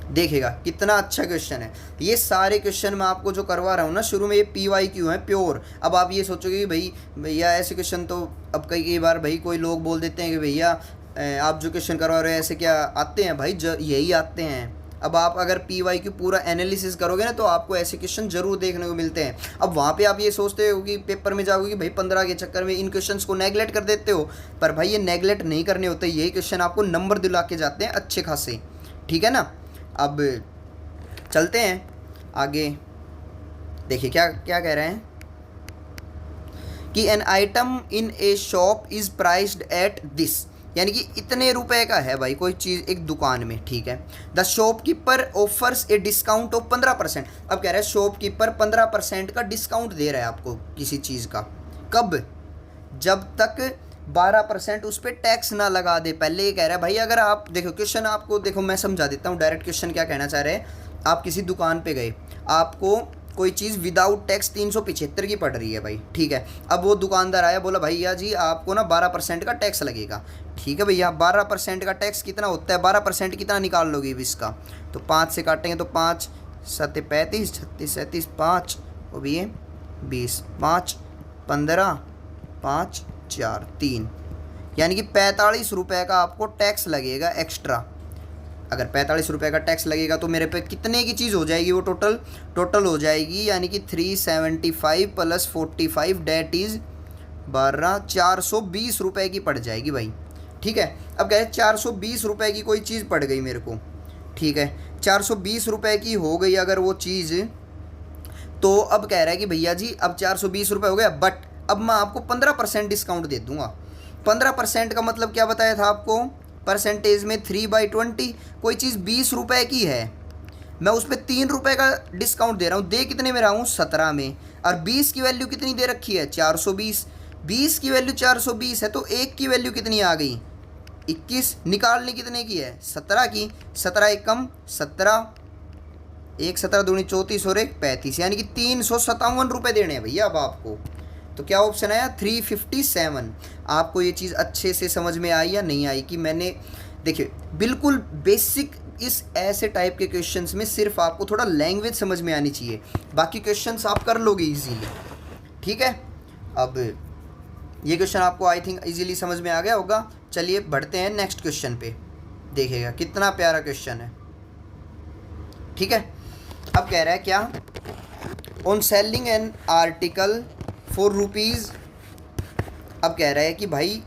देखिएगा कितना अच्छा क्वेश्चन है। ये सारे क्वेश्चन मैं आपको जो करवा रहा हूँ ना, शुरू में ये PYQ है प्योर। अब आप ये सोचोगे कि भाई भैया ऐसे क्वेश्चन तो अब कई बार भाई कोई लोग बोल देते हैं कि भैया आप जो क्वेश्चन करवा रहे हो ऐसे क्या आते हैं? भाई यही आते हैं। अब आप अगर PYQ पूरा एनालिसिस करोगे ना तो आपको ऐसे क्वेश्चन जरूर देखने को मिलते हैं। अब वहाँ पे आप ये सोचते हो कि पेपर में जाओगे कि भाई 15 के चक्कर में इन क्वेश्चंस को नेगलेक्ट कर देते हो, पर भाई ये नेगलेक्ट नहीं करने होते। यही क्वेश्चन आपको नंबर दिला के जाते हैं अच्छे खासे, ठीक है ना। अब चलते हैं आगे। देखिए क्या क्या कह रहे हैं कि an item in A shop is priced at this, यानी कि इतने रुपए का है भाई कोई चीज़ एक दुकान में, ठीक है। The shopkeeper offers a discount of 15%। अब कह रहे हैं शॉपकीपर 15% का डिस्काउंट दे रहा है आपको किसी चीज़ का। कब? जब तक 12% उस पर टैक्स ना लगा दे। पहले ये कह रहा है भाई, अगर आप देखो क्वेश्चन, आपको देखो मैं समझा देता हूँ डायरेक्ट क्वेश्चन क्या कहना चाह रहे हैं। आप किसी दुकान पे गए, आपको कोई चीज़ विदाउट टैक्स 375 की पड़ रही है भाई, ठीक है। अब वो दुकानदार आया, बोला भैया जी आपको ना 12% का टैक्स लगेगा। ठीक है भैया, 12% का टैक्स कितना होता है? 12% कितना निकाल लोगे इसका? तो 5 से काटेंगे तो 5 7 35, 36 37 5 वो भी है 20, 5 15 5 4 3, यानी कि 45 रुपये का आपको टैक्स लगेगा एक्स्ट्रा। अगर 45 रुपये का टैक्स लगेगा तो मेरे पे कितने की चीज़ हो जाएगी? वो टोटल हो जाएगी, यानी कि 375 + 45 डेट इज़ 12, 420 रुपये की पड़ जाएगी भाई, ठीक है। अब कह रहे 420 रुपये की कोई चीज़ पड़ गई मेरे को, ठीक है। 420 रुपये की हो गई अगर वो चीज़, तो अब कह रहा है कि भैया जी अब 420 रुपये हो गया, बट अब मैं आपको 15% डिस्काउंट दे दूंगा। 15% का मतलब क्या बताया था आपको? परसेंटेज में 3/20। कोई चीज़ 20 रुपये की है, मैं उस पर 3 रुपये का डिस्काउंट दे रहा हूँ। दे कितने में रहा हूँ? 17 में। और 20 की वैल्यू कितनी दे रखी है? 420। 20 की वैल्यू 420 है, तो 1 की वैल्यू कितनी आ गई? 21। निकालनी कितने की है? 17 की। 17 एक कम 17, 1 17 दूनी 34 और 1 35, यानी कि 357 रुपये देने हैं भैया अब आपको। तो क्या ऑप्शन आया? 357। आपको ये चीज़ अच्छे से समझ में आई या नहीं आई? कि मैंने देखिए बिल्कुल बेसिक इस ऐसे टाइप के क्वेश्चंस में सिर्फ आपको थोड़ा लैंग्वेज समझ में आनी चाहिए, बाकी क्वेश्चंस आप कर लोगे इजीली, ठीक है। अब ये क्वेश्चन आपको आई थिंक इजीली समझ में आ गया होगा। चलिए बढ़ते हैं नेक्स्ट क्वेश्चन पे। देखिएगा कितना प्यारा क्वेश्चन है, ठीक है। अब कह रहा है क्या? On selling an article for rupees. अब कह रहा है कि भाई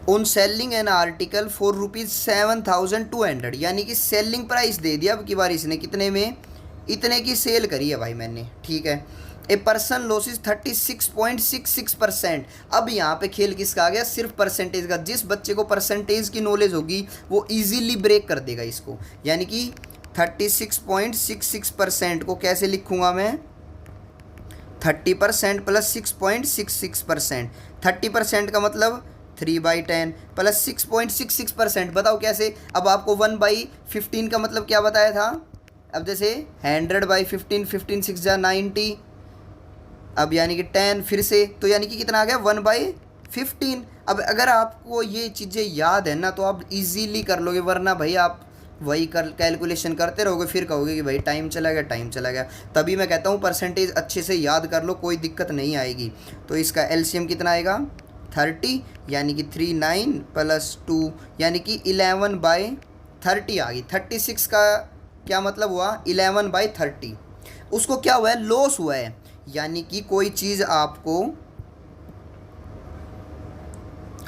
on selling an article for ₹7,200, यानी कि सेलिंग प्राइस दे दिया अब की बार इसने कितने में? इतने की सेल करी है भाई मैंने, ठीक है। A person losses 36.66%। अब यहाँ पे खेल किसका आ गया? सिर्फ परसेंटेज का। जिस बच्चे को परसेंटेज की नॉलेज होगी वो इजीली ब्रेक कर देगा इसको। यानी कि 36.66% को कैसे लिखूँगा मैं? 30% + 6.66%। 30% का मतलब 3/10 + 6.66%। बताओ कैसे? अब आपको 1/15 का मतलब क्या बताया था? अब जैसे 100/15, 15 6 जा 90, अब यानी कि 10 फिर से, तो यानी कि कितना आ गया? 1/15। अब अगर आपको ये चीज़ें याद है ना तो आप इजीली कर लोगे, वरना भाई आप वही कैलकुलेशन करते रहोगे, फिर कहोगे कि भाई टाइम चला गया, टाइम चला गया। तभी मैं कहता हूँ परसेंटेज अच्छे से याद कर लो, कोई दिक्कत नहीं आएगी। तो इसका एलसीएम कितना आएगा? 30, यानी कि 39 + 2, यानी कि 11/30 आ गई। 36 का क्या मतलब हुआ? 11/30। उसको क्या हुआ है? लॉस हुआ है, यानी कि कोई चीज़ आपको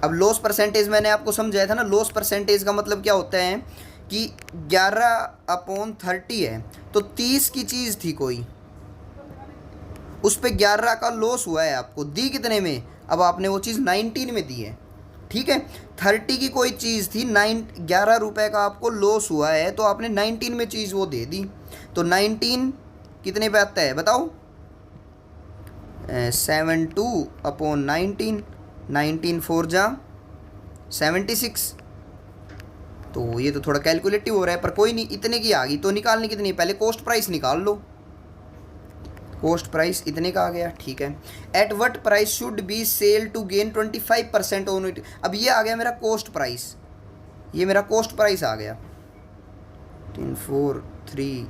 अब लॉस परसेंटेज मैंने आपको समझाया था ना, लॉस परसेंटेज का मतलब क्या होता है कि 11/30 है, तो 30 की चीज़ थी कोई, उस पर 11 का लॉस हुआ है, आपको दी कितने में, अब आपने वो चीज़ 19 में दी है, ठीक है। 30 की कोई चीज़ थी, 11 रुपये का आपको लॉस हुआ है, तो आपने 19 में चीज़ वो दे दी, तो 19 कितने पे आता है बताओ, 72/19, 19 4 जा 76। तो ये तो थोड़ा कैलकुलेटिव हो रहा है, पर कोई नहीं, इतने की आ गई, तो निकालनी कितनी है, पहले कॉस्ट प्राइस निकाल लो। कॉस्ट प्राइस इतने का आ गया, ठीक है। At what price should be sell to gain 25% on it. अब ये आ गया मेरा कॉस्ट प्राइस, ये मेरा कॉस्ट प्राइस आ गया 3 4 3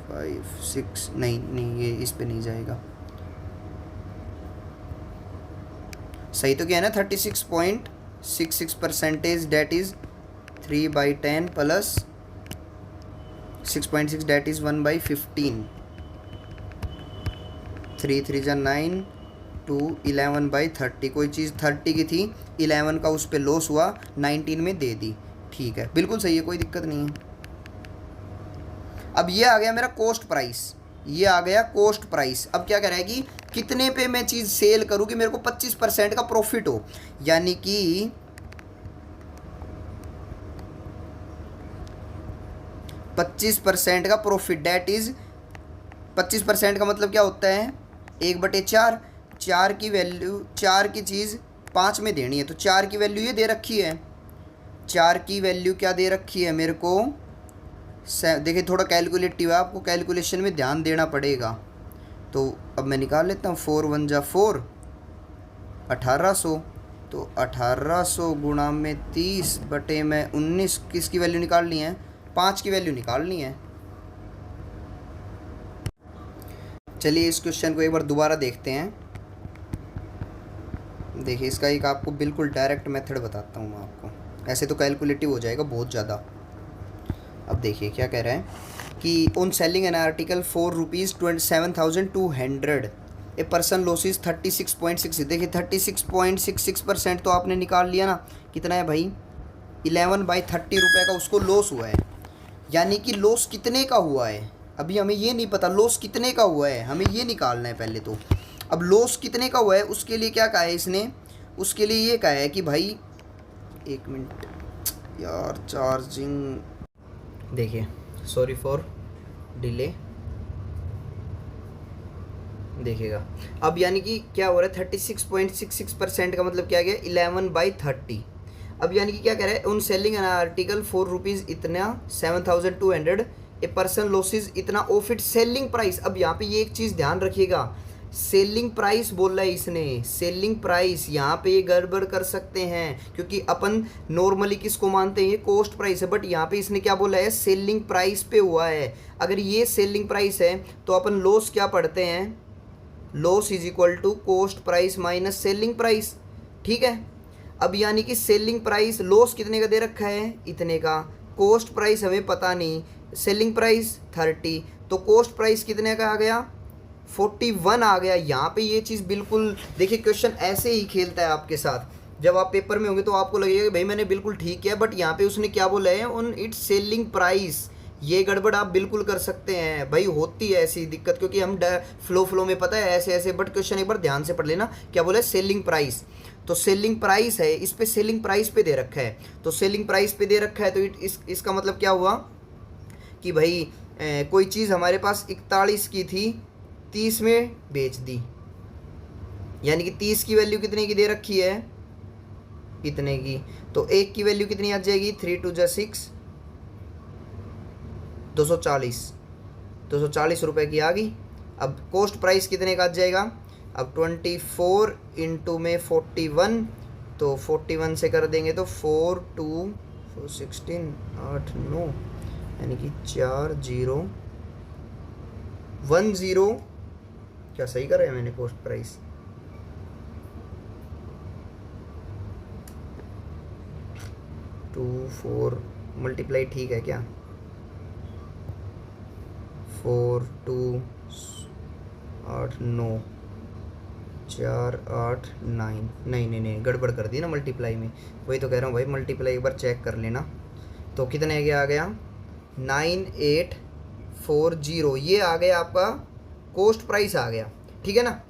5 6, नहीं नहीं ये इस पे नहीं जाएगा, सही तो क्या है ना, 36.66% that is 3/10 plus 6.6 that is 1/15, 3 3 जा 9, 2 11/30। कोई चीज़ 30 की थी, 11 का उस पर लॉस हुआ, 19 में दे दी, ठीक है, बिल्कुल सही है, कोई दिक्कत नहीं है। अब ये आ गया मेरा कॉस्ट प्राइस, ये आ गया कॉस्ट प्राइस। अब क्या करेगी, कितने पे मैं चीज़ सेल करूँ कि मेरे को 25% का प्रॉफिट हो, यानी कि 25% का प्रॉफिट, डेट इज 25% का मतलब क्या होता है, 1/4, 4 की वैल्यू, 4 की चीज़ 5 में देनी है, तो 4 की वैल्यू ये दे रखी है, 4 की वैल्यू क्या दे रखी है मेरे को, देखिए थोड़ा कैलकुलेटिव है, आपको कैलकुलेशन में ध्यान देना पड़ेगा। तो अब मैं निकाल लेता हूँ, 4 1 जा 4, 1800, तो 1800 गुणा में 30 बटे में 19, किसकी वैल्यू निकालनी है, 5 की वैल्यू निकालनी है। चलिए इस क्वेश्चन को एक बार दोबारा देखते हैं। देखिए इसका एक आपको बिल्कुल डायरेक्ट मेथड बताता हूँ मैं आपको, ऐसे तो कैलकुलेटिव हो जाएगा बहुत ज़्यादा। अब देखिए क्या कह रहा है कि on selling an article for ₹27,200 a person losses 36.6। देखिए 36.66% तो आपने निकाल लिया ना, कितना है भाई, 11/30 रुपये का उसको लॉस हुआ है, यानी कि लॉस कितने का हुआ है, अभी हमें ये नहीं पता लॉस कितने का हुआ है, हमें ये निकालना है पहले तो। अब लॉस कितने का हुआ है उसके लिए क्या कहा है इसने, उसके लिए ये कहा है कि भाई, एक मिनट यार चार्जिंग, देखिए सॉरी फॉर डिले, देखिएगा। अब यानी कि क्या हो रहा है, 36.66% का मतलब क्या गया, 11/30। अब यानी कि क्या कह रहा है, उन सेलिंग एन आर्टिकल ₹4 इतना 7,200 ए पर्सन लॉसेज इतना ऑफ इट सेलिंग प्राइस। अब यहाँ पे ये एक चीज़ ध्यान रखिएगा, सेलिंग प्राइस बोल रहा है इसने, सेलिंग प्राइस, यहाँ पे ये गड़बड़ कर सकते हैं क्योंकि अपन नॉर्मली किसको मानते हैं, ये कॉस्ट प्राइस है, बट यहाँ पे इसने क्या बोला है, सेलिंग प्राइस पे हुआ है। अगर ये सेलिंग प्राइस है तो अपन लॉस क्या पढ़ते हैं, loss is equal to cost price minus selling price, ठीक है। अब यानी कि सेलिंग प्राइस, लॉस कितने का दे रखा है, इतने का, कॉस्ट प्राइस हमें पता नहीं, सेलिंग प्राइस 30, तो कॉस्ट प्राइस कितने का आ गया, 41 आ गया। यहाँ पे ये चीज़ बिल्कुल, देखिए क्वेश्चन ऐसे ही खेलता है आपके साथ, जब आप पेपर में होंगे तो आपको लगेगा कि भाई मैंने बिल्कुल ठीक किया, बट यहाँ पे उसने क्या बोला है, ऑन इट्स सेलिंग प्राइस, ये गड़बड़ आप बिल्कुल कर सकते हैं भाई, होती है ऐसी दिक्कत, क्योंकि हम फ्लो में पता है ऐसे ऐसे, बट क्वेश्चन एक बार ध्यान से पढ़ लेना, क्या बोला है, सेलिंग प्राइस, तो सेलिंग प्राइस है, इस पे सेलिंग प्राइस पे दे रखा है, तो सेलिंग प्राइस पे दे रखा है, तो इसका मतलब क्या हुआ कि भाई कोई चीज़ हमारे पास 41 की थी, 30 में बेच दी, यानी कि 30 की वैल्यू कितने की दे रखी है, कितने की, तो एक की वैल्यू कितनी आ जाएगी, 3 2 जा 6, 240 रुपए की आ गई। अब कॉस्ट प्राइस कितने का आ जाएगा, अब 24 इंटू में 41, तो 41 से कर देंगे तो 4 2 4 16 8 9, यानी कि 4010, क्या सही कर रहे हैं मैंने, कॉस्ट प्राइस 2 4 मल्टीप्लाई ठीक है क्या, 4 2 8 9 4 8 9, नहीं नहीं नहीं गड़बड़ कर दी ना मल्टीप्लाई में, वही तो कह रहा हूँ भाई, मल्टीप्लाई एक बार चेक कर लेना। तो कितने आ गया 9840, ये आ गया आपका कॉस्ट प्राइस आ गया, ठीक है ना।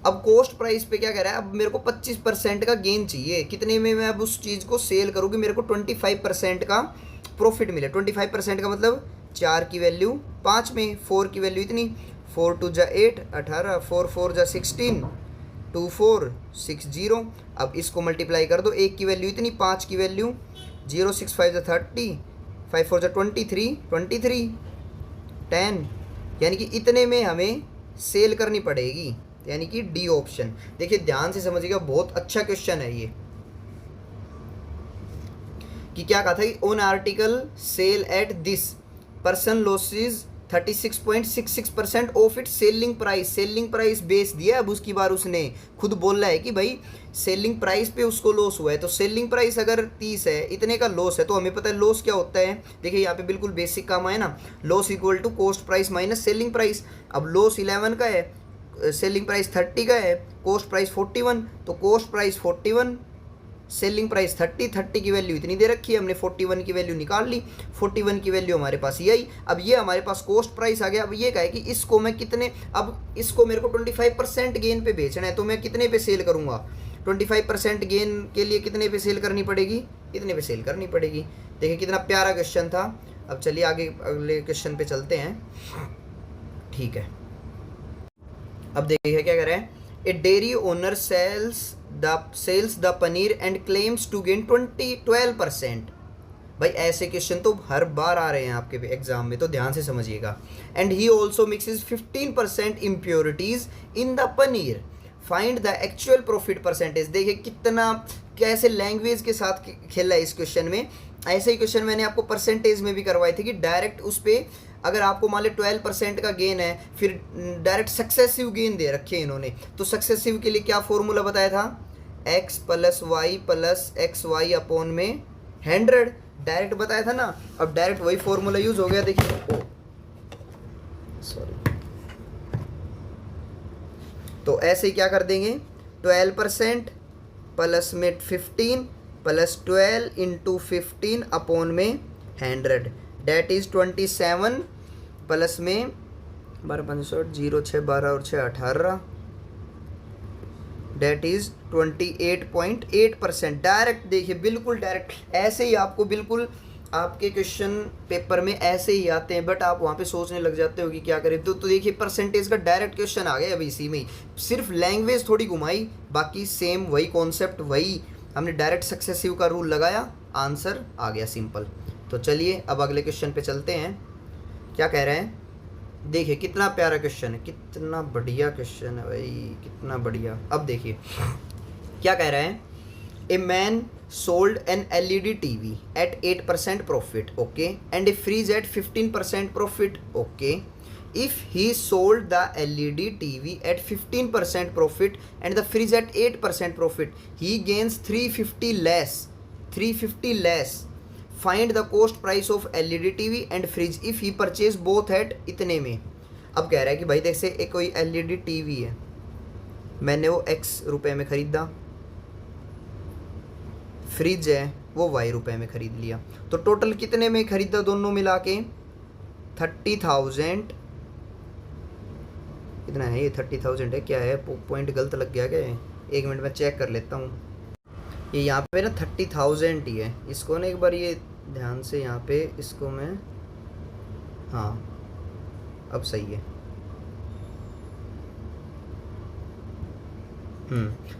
अब कॉस्ट प्राइस पे क्या कह रहा है, अब मेरे को 25% का गेन चाहिए, कितने में मैं अब उस चीज़ को सेल करूँ कि मेरे को 25% का प्रॉफिट मिले। 25% का मतलब 4 की वैल्यू 5 में, 4 की वैल्यू इतनी, 4 2 जा 8 18, 4 4 जा 16, 2 4 60। अब इसको मल्टीप्लाई कर दो, 1 की वैल्यू इतनी, 5 की वैल्यू 0 6 5 जा 30, 5 4 जा 23 23 10, यानी कि इतने में हमें सेल करनी पड़ेगी, यानी कि डी ऑप्शन। देखिए ध्यान से समझिएगा, बहुत अच्छा क्वेश्चन है ये, कि क्या कहा था कि on article sell at this person losses 36.66% of it selling price. Selling price base दिया, अब उसकी बार उसने खुद बोल रहा है कि भाई सेलिंग प्राइस पे उसको लॉस हुआ है। तो सेलिंग प्राइस अगर 30 है, इतने का लॉस है, तो हमें पता है लॉस क्या होता है। देखिए यहाँ पे बिल्कुल बेसिक काम है ना, loss equal to cost price minus selling price. अब लॉस 11 का है, सेलिंग प्राइस 30 का है, कॉस्ट प्राइस 41, तो कॉस्ट प्राइस 41, सेलिंग प्राइस 30 की वैल्यू इतनी दे रखी है, हमने 41 की वैल्यू निकाल ली, 41 की वैल्यू हमारे पास ये आई। अब ये हमारे पास कॉस्ट प्राइस आ गया। अब ये कहा है कि इसको मैं कितने, अब इसको मेरे को 25% गेन पे बेचना है, तो मैं कितने पे सेल करूँगा। 25% गेन के लिए कितने पे सेल करनी पड़ेगी, इतने पे सेल करनी पड़ेगी। देखिए कितना प्यारा क्वेश्चन था। अब चलिए आगे अगले क्वेश्चन पे चलते हैं, ठीक है। अब देखिए क्या कह रहे हैं, a dairy owner sells the paneer and claims to gain 12%। भाई ऐसे क्वेश्चन तो हर बार आ रहे हैं आपके एग्जाम में, तो ध्यान से समझिएगा। And he also mixes 15% impurities in the paneer, find the actual profit percentage. देखिए कितना कैसे लैंग्वेज के साथ खेला है इस क्वेश्चन में। ऐसे ही क्वेश्चन मैंने आपको परसेंटेज में भी करवाए थे, कि डायरेक्ट उस पर अगर आपको मान लो 12% का गेन है, फिर डायरेक्ट सक्सेसिव गेन दे रखे हैं इन्होंने, तो सक्सेसिव के लिए क्या फॉर्मूला बताया था, x plus Y plus X Y upon में 100, डायरेक्ट बताया था ना। अब डायरेक्ट वही फॉर्मूला यूज हो गया। देखिए सॉरी, तो ऐसे ही क्या कर देंगे, 12% प्लस में 15 प्लस 12 इंटू 15 अपॉन में 100, डेट इज 27 प्लस में 12 65 0 6 12 और 6 18, डेट इज 28.8%। डायरेक्ट देखिए बिल्कुल डायरेक्ट, ऐसे ही आपको बिल्कुल आपके क्वेश्चन पेपर में ऐसे ही आते हैं, बट आप वहाँ पे सोचने लग जाते हो कि क्या करें। तो देखिए परसेंटेज का डायरेक्ट क्वेश्चन आ गया अभी इसी में ही, सिर्फ लैंग्वेज थोड़ी घुमाई, बाकी सेम वही कॉन्सेप्ट, वही हमने डायरेक्ट सक्सेसिव का रूल लगाया, आंसर आ गया सिंपल। तो चलिए अब अगले क्वेश्चन पे चलते हैं। क्या कह रहे हैं, देखिए कितना प्यारा क्वेश्चन है, कितना बढ़िया क्वेश्चन है भाई, कितना बढ़िया। अब देखिए क्या कह रहे हैं, a man sold an LED TV at 8% profit, okay, and a fridge at 15% profit, okay. If he sold the LED TV at 15% profit and the fridge at 8% profit, he gains 350 less. Find the cost price of LED TV and fridge if he purchase both at इतने में। अब कह रहा है कि भाई जैसे एक कोई LED TV है, मैंने वो X रुपए में ख़रीदा, फ्रिज है वो Y रुपए में ख़रीद लिया, तो टोटल कितने में ख़रीदा दोनों मिला के 30,000। कितना है ये, 30,000 है, क्या है पॉइंट गलत लग गया क्या है, एक मिनट में चेक कर लेता हूँ। ये यहाँ पे ना 30,000 ही है, इसको ना एक बार ये ध्यान से यहाँ पे इसको मैं, हाँ अब सही है,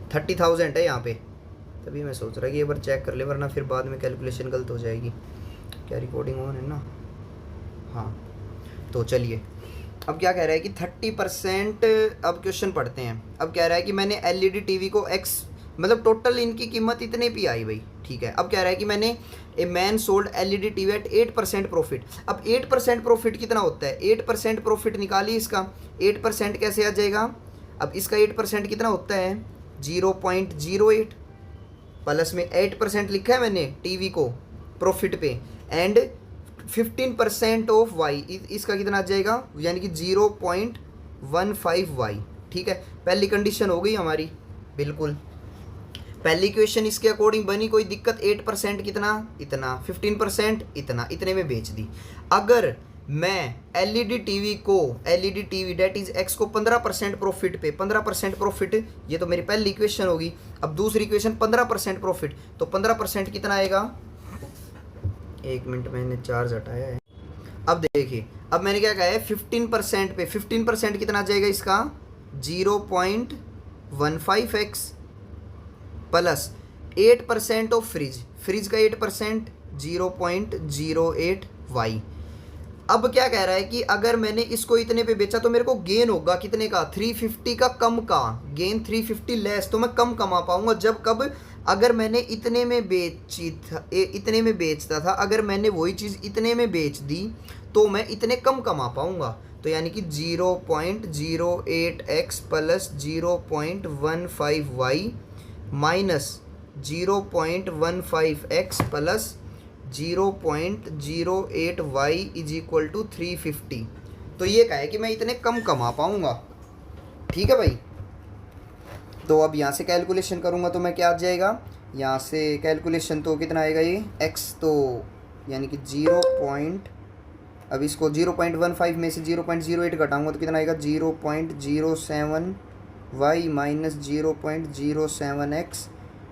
30,000 है यहाँ पे, तभी मैं सोच रहा कि एक बार चेक कर ले, वरना फिर बाद में कैलकुलेशन गलत हो जाएगी। क्या रिकॉर्डिंग ऑन है ना, हाँ। तो चलिए अब क्या कह रहा है कि 30%, अब क्वेश्चन पढ़ते हैं। अब कह रहा है कि मैंने LED TV को X, मतलब टोटल इनकी कीमत इतने पे आई भाई, ठीक है। अब कह रहा है कि मैंने a man sold LED TV at 8% profit. अब 8% प्रॉफिट कितना होता है, 8% प्रॉफिट निकालिए इसका, 8% कैसे आ जाएगा। अब इसका 8% कितना होता है, 0.08, प्लस में 8% लिखा है मैंने टीवी को प्रॉफिट पे, एंड 15% ऑफ Y, इसका कितना आ जाएगा, यानी कि 0.15Y, ठीक है, पहली कंडीशन हो गई हमारी, बिल्कुल। पहली इक्वेशन इसके अकॉर्डिंग बनी, कोई दिक्कत। 8% कितना, इतना, 15% इतना, इतने में बेच दी। अगर मैं एलईडी टीवी को, LED TV that is X को 15% प्रॉफिट पे, 15% प्रॉफिट, ये तो मेरी पहली इक्वेशन होगी। अब दूसरी इक्वेशन 15% प्रॉफिट, तो 15% कितना आएगा, 1 मिनट मैंने चार्ज हटाया है। अब देखिए, अब मैंने क्या कहा है, 15% पे 15% कितना जाएगा इसका, 0.15x plus 8% of fridge, fridge का 8% 0.08y। अब क्या कह रहा है कि अगर मैंने इसको इतने पे बेचा तो मेरे को गेन होगा कितने का, 350 का कम का गेन, 350 लेस, तो मैं कम कमा पाऊंगा। जब कब, अगर मैंने इतने में बेची था, इतने में बेचता था, अगर मैंने वही चीज़ इतने में बेच दी तो मैं इतने कम कमा पाऊंगा। तो यानी कि 0.08x plus 0.15y minus 0.15x plus 0.08y is equal to 350। तो ये कहा है कि मैं इतने कम कमा पाऊंगा, ठीक है भाई। तो अब यहाँ से कैलकुलेशन करूँगा तो मैं क्या आ जाएगा, यहाँ से कैलकुलेशन तो कितना आएगा ये x, तो यानी कि अब इसको 0.15 में से 0.08 घटाऊंगा तो कितना आएगा, 0.07y minus 0.07x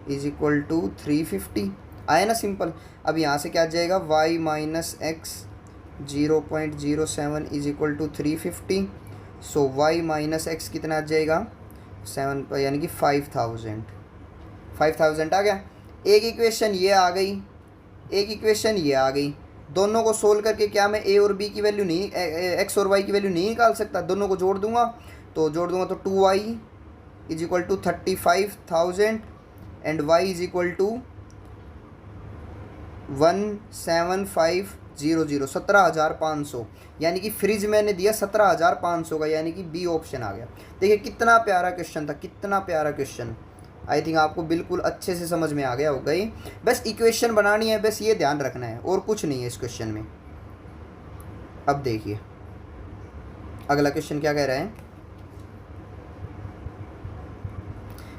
is equal to 350। आया ना सिंपल। अब यहाँ से क्या आ जाएगा, y minus X 0.07 is equal to 350। So y minus X कितना आ जाएगा, 7, यानी कि 5000 आ गया। एक इक्वेशन ये आ गई, एक इक्वेशन ये आ गई। दोनों को सोल्व करके क्या मैं a और b की वैल्यू नहीं, x और y की वैल्यू नहीं निकाल सकता, दोनों को जोड़ दूंगा तो 2y is equal to 35,000 and y is equal to 17500, 17,500। यानी कि फ्रिज मैंने दिया 17,500 का, यानी कि बी ऑप्शन आ गया। देखिए कितना प्यारा क्वेश्चन था, कितना प्यारा क्वेश्चन। आई थिंक आपको बिल्कुल अच्छे से समझ में आ गया होगा ये। बस इक्वेशन बनानी है, बस ये ध्यान रखना है, और कुछ नहीं है इस क्वेश्चन में। अब देखिए अगला क्वेश्चन क्या कह रहा है,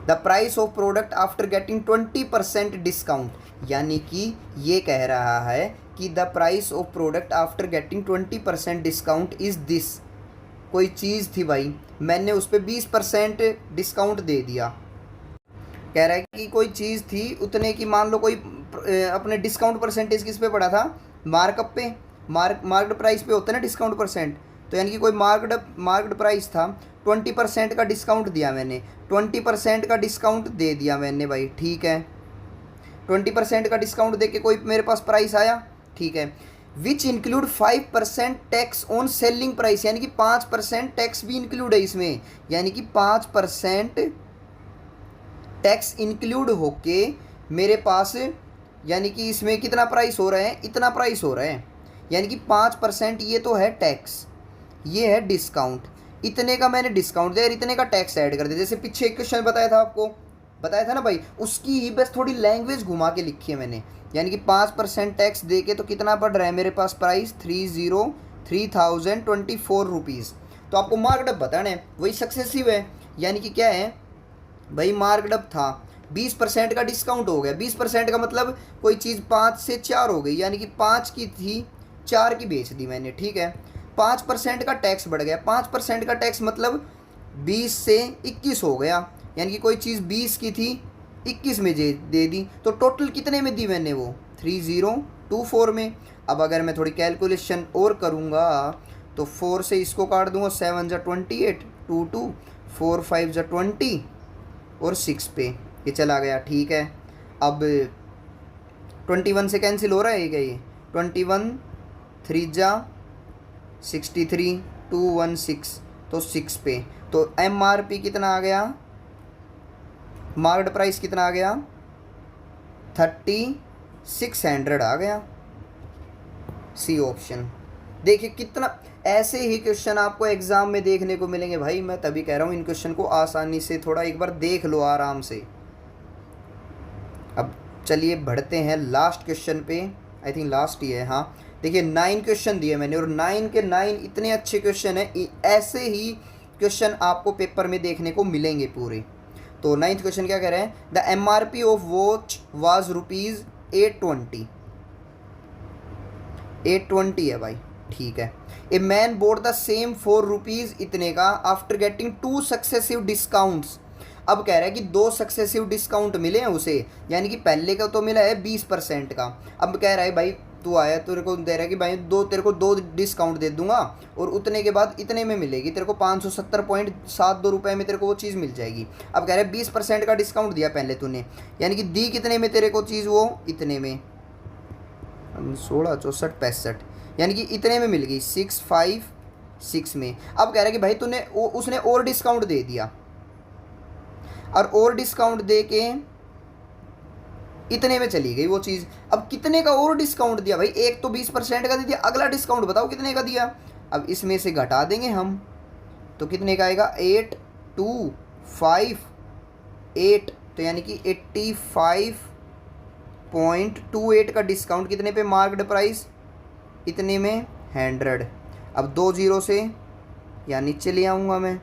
the price of product after getting 20% discount. यानी कि ये कह रहा है कि the price of product after getting 20% discount is this. कोई चीज़ थी भाई, मैंने उस पर 20% डिस्काउंट दे दिया। कह रहा है कि कोई चीज़ थी उतने की, मान लो कोई अपने डिस्काउंट परसेंटेज किस पे पड़ा था, मार्कअप पे, मार्क्ड प्राइस पे होता है ना डिस्काउंट परसेंट। तो यानी कि कोई मार्क्ड प्राइस था, 20% का डिस्काउंट दिया मैंने, 20% का डिस्काउंट दे दिया मैंने भाई, ठीक है। 20% का डिस्काउंट दे के कोई मेरे पास प्राइस आया, ठीक है। Which include 5% tax on selling price, यानी कि 5% टैक्स भी इंक्लूड है इसमें। यानी कि 5% टैक्स इंक्लूड होके मेरे पास, यानी कि इसमें कितना प्राइस हो रहा है, इतना प्राइस हो रहा है। यानी कि 5% ये तो है टैक्स, ये है डिस्काउंट, इतने का मैंने डिस्काउंट दिया और इतने का टैक्स ऐड कर दिया। जैसे पीछे एक क्वेश्चन बताया था आपको, बताया था ना भाई, उसकी ही बस थोड़ी लैंग्वेज घुमा के लिखी है मैंने। यानी कि 5% टैक्स दे के तो कितना पड़ रहा है मेरे पास प्राइस, 3024 रुपीज़। तो आपको मार्कअप बताना है, वही सक्सेसिव है। यानी कि क्या है भाई, मार्कअप था, 20% का डिस्काउंट हो गया। 20% का मतलब कोई चीज़ 5 से 4 हो गई, यानी कि 5 की थी 4 की बेच दी मैंने, ठीक है। 5% का टैक्स बढ़ गया, 5% का टैक्स मतलब 20 से 21 हो गया। यानी कि कोई चीज़ 20 की थी 21 में दे दी, तो टोटल कितने में दी मैंने वो, 3024 में। अब अगर मैं थोड़ी कैलकुलेशन और करूँगा तो 4 से इसको काट दूँगा, 7 जा 28, 2 4 5 जा 20 और 6 पे ये चला गया, ठीक है। अब 21 से कैंसिल हो रहा है क्या ये, 21 3 जा 63, 216, तो 6 पे। तो MRP कितना आ गया, मार्केट प्राइस कितना आ गया, 3600 आ गया, सी ऑप्शन। देखिए कितना, ऐसे ही क्वेश्चन आपको एग्जाम में देखने को मिलेंगे भाई। मैं तभी कह रहा हूँ इन क्वेश्चन को आसानी से थोड़ा एक बार देख लो आराम से। अब चलिए बढ़ते हैं लास्ट क्वेश्चन पे, आई थिंक लास्ट ही है, हाँ। देखिए 9 क्वेश्चन दिए मैंने और 9 के 9 इतने अच्छे क्वेश्चन हैं। ऐसे ही क्वेश्चन आपको पेपर में देखने को मिलेंगे पूरे। तो 9th क्वेश्चन क्या कह रहे हैं, the MRP of watch was ₹820। 820 है भाई, ठीक है। A man boat the same ₹4 इतने का आफ्टर गेटिंग 2 सक्सेसिव डिस्काउंट्स। अब कह रहा है कि 2 सक्सेसिव डिस्काउंट मिले हैं उसे, यानी कि पहले का तो मिला है 20% का। अब कह रहा है भाई तू आया, तेरे को दे रहा है कि भाई तेरे को 2 डिस्काउंट दे दूंगा और उतने के बाद इतने में मिलेगी तेरे को, 570.72 रुपये में तेरे को वो चीज़ मिल जाएगी। अब कह रहा है 20% का डिस्काउंट दिया पहले तूने, यानी कि दी कितने में तेरे को चीज़, वो इतने में 16, 64, 65, यानी कि इतने में मिल गई 656 में। अब कह रहा है कि भाई तूने उसने और डिस्काउंट दे दिया, और डिस्काउंट दे के इतने में चली गई वो चीज़। अब कितने का और डिस्काउंट दिया भाई, एक तो 20% का दे दिया, अगला डिस्काउंट बताओ कितने का दिया। अब इसमें से घटा देंगे हम, तो कितने का आएगा, 8258, तो यानी कि 85.28 का डिस्काउंट कितने पे, मार्क्ड प्राइस इतने में 100। अब 2 0 से या नीचे ले आऊँगा मैं,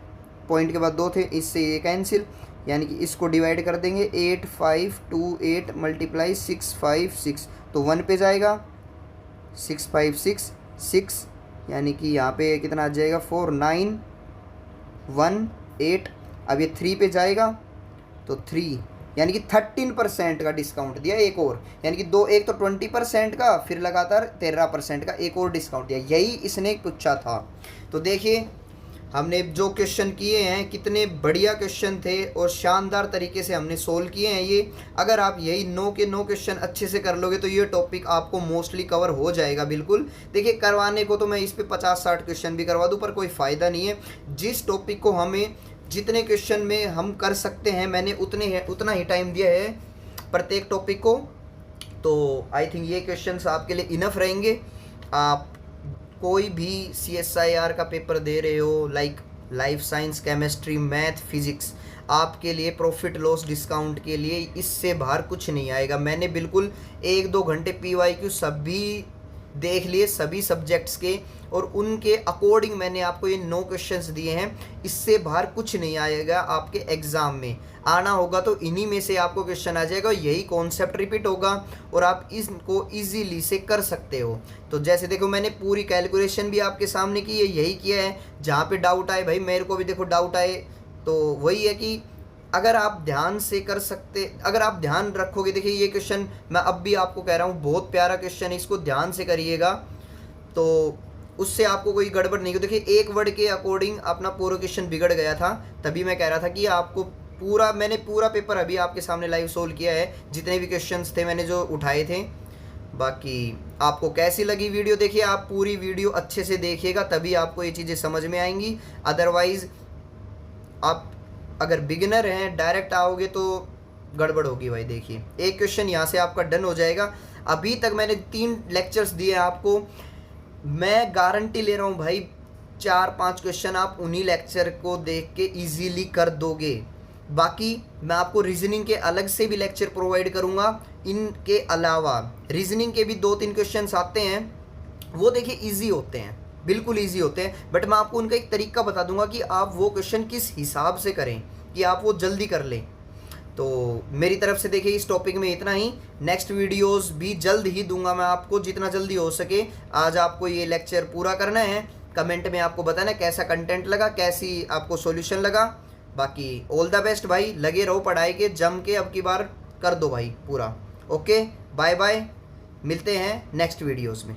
पॉइंट के बाद 2 थे, इससे ये कैंसिल, यानी कि इसको डिवाइड कर देंगे, 8528 मल्टीप्लाई 656, तो 1 पे जाएगा 6566, यानी कि यहाँ पे कितना आ जाएगा 4918। अब ये 3 पे जाएगा तो 3, यानी कि 13% का डिस्काउंट दिया एक और, यानी कि एक तो 20% का, फिर लगातार 13% का एक और डिस्काउंट दिया। यही इसने पूछा था। तो देखिए हमने जो क्वेश्चन किए हैं कितने बढ़िया क्वेश्चन थे और शानदार तरीके से हमने सोल्व किए हैं ये। अगर आप यही 9 के 9 क्वेश्चन अच्छे से कर लोगे तो ये टॉपिक आपको मोस्टली कवर हो जाएगा बिल्कुल। देखिए करवाने को तो मैं इस पे 50-60 क्वेश्चन भी करवा दूँ, पर कोई फ़ायदा नहीं है। जिस टॉपिक को हमें जितने क्वेश्चन में हम कर सकते हैं, मैंने उतना ही टाइम दिया है प्रत्येक टॉपिक को। तो आई थिंक ये क्वेश्चंस आपके लिए इनफ रहेंगे। आप कोई भी CSIR का पेपर दे रहे हो, like life science, chemistry, math, physics, आपके लिए प्रॉफिट लॉस डिस्काउंट के लिए इससे बाहर कुछ नहीं आएगा। मैंने बिल्कुल 1-2 घंटे PYQ सभी देख लिए, सभी सब्जेक्ट्स के, और उनके अकॉर्डिंग मैंने आपको ये 9 क्वेश्चंस दिए हैं। इससे बाहर कुछ नहीं आएगा आपके एग्ज़ाम में। आना होगा तो इन्हीं में से आपको क्वेश्चन आ जाएगा, यही कॉन्सेप्ट रिपीट होगा और आप इसको इजीली से कर सकते हो। तो जैसे देखो मैंने पूरी कैलकुलेशन भी आपके सामने की है, यही किया है। जहाँ पे डाउट आए भाई, मेरे को भी देखो डाउट आए, तो वही है कि अगर आप ध्यान से कर सकते, अगर आप ध्यान रखोगे, देखिए ये क्वेश्चन मैं अब भी आपको कह रहा हूँ, बहुत प्यारा क्वेश्चन है, इसको ध्यान से करिएगा तो उससे आपको कोई गड़बड़ नहीं हो। देखिए एक वर्ड के अकॉर्डिंग अपना पूरा क्वेश्चन बिगड़ गया था, तभी मैं कह रहा था कि आपको मैंने पूरा पेपर अभी आपके सामने लाइव सोल्व किया है, जितने भी क्वेश्चंस थे मैंने जो उठाए थे। बाकी आपको कैसी लगी वीडियो, देखिए आप पूरी वीडियो अच्छे से देखिएगा तभी आपको ये चीज़ें समझ में आएंगी। अदरवाइज़ आप अगर बिगिनर हैं, डायरेक्ट आओगे तो गड़बड़ होगी भाई। देखिए एक क्वेश्चन यहाँ से आपका डन हो जाएगा। अभी तक मैंने 3 लेक्चर्स दिए हैं आपको, मैं गारंटी ले रहा हूँ भाई 4-5 क्वेश्चन आप उन्हीं लेक्चर को देख के इजीली कर दोगे। बाकी मैं आपको रीजनिंग के अलग से भी लेक्चर प्रोवाइड करूँगा। इनके अलावा रीजनिंग के भी 2-3 क्वेश्चंस आते हैं, वो देखिए इजी होते हैं, बिल्कुल इजी होते हैं, बट मैं आपको उनका एक तरीका बता दूंगा कि आप वो क्वेश्चन किस हिसाब से करें कि आप वो जल्दी कर लें। तो मेरी तरफ से देखिए इस टॉपिक में इतना ही। नेक्स्ट वीडियोस भी जल्द ही दूंगा मैं आपको, जितना जल्दी हो सके। आज आपको ये लेक्चर पूरा करना है, कमेंट में आपको बताना कैसा कंटेंट लगा, कैसी आपको सॉल्यूशन लगा। बाकी ऑल द बेस्ट भाई, लगे रहो पढ़ाई के, जम के अब की बार कर दो भाई पूरा। ओके, बाय बाय, मिलते हैं नेक्स्ट वीडियोस में।